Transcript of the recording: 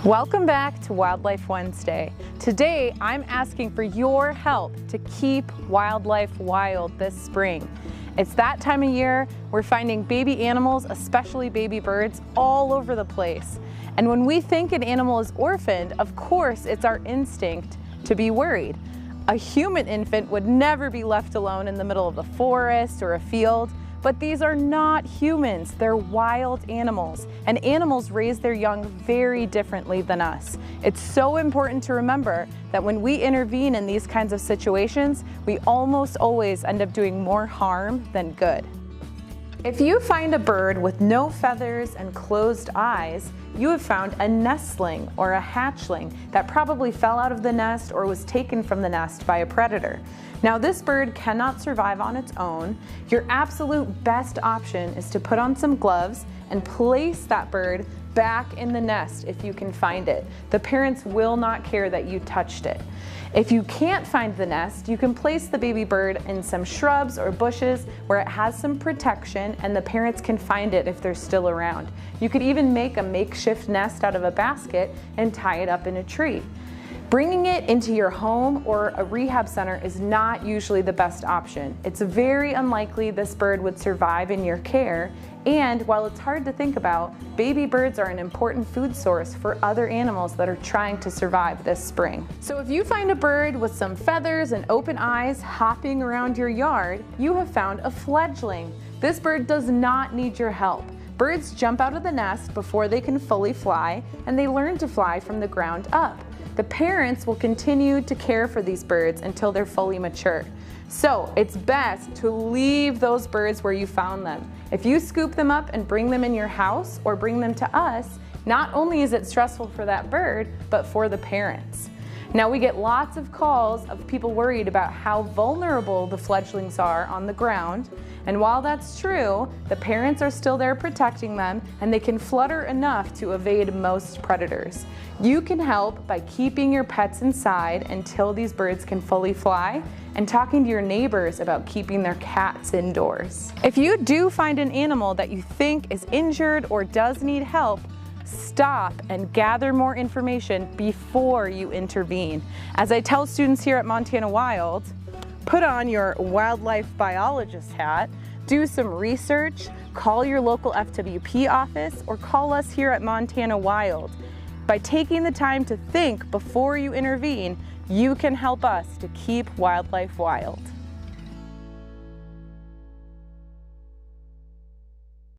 Welcome back to Wildlife Wednesday. Today, I'm asking for your help to keep wildlife wild this spring. It's that time of year. We're finding baby animals, especially baby birds, all over the place. And when we think an animal is orphaned, of course, it's our instinct to be worried. A human infant would never be left alone in the middle of the forest or a field. But these are not humans, they're wild animals, and animals raise their young very differently than us. It's so important to remember that when we intervene in these kinds of situations, we almost always end up doing more harm than good. If you find a bird with no feathers and closed eyes, you have found a nestling or a hatchling that probably fell out of the nest or was taken from the nest by a predator. Now, this bird cannot survive on its own. Your absolute best option is to put on some gloves and place that bird back in the nest if you can find it. The parents will not care that you touched it. If you can't find the nest, you can place the baby bird in some shrubs or bushes where it has some protection and the parents can find it if they're still around. You could even make a makeshift nest out of a basket and tie it up in a tree. Bringing it into your home or a rehab center is not usually the best option. It's very unlikely this bird would survive in your care, and while it's hard to think about, baby birds are an important food source for other animals that are trying to survive this spring. So if you find a bird with some feathers and open eyes hopping around your yard, you have found a fledgling. This bird does not need your help. Birds jump out of the nest before they can fully fly, and they learn to fly from the ground up. The parents will continue to care for these birds until they're fully mature. So it's best to leave those birds where you found them. If you scoop them up and bring them in your house or bring them to us, not only is it stressful for that bird, but for the parents. Now, we get lots of calls of people worried about how vulnerable the fledglings are on the ground. And while that's true, the parents are still there protecting them, and they can flutter enough to evade most predators. You can help by keeping your pets inside until these birds can fully fly, and talking to your neighbors about keeping their cats indoors. If you do find an animal that you think is injured or does need help, stop and gather more information before you intervene. As I tell students here at Montana Wild, put on your wildlife biologist hat, do some research, call your local FWP office, or call us here at Montana Wild. By taking the time to think before you intervene, you can help us to keep wildlife wild.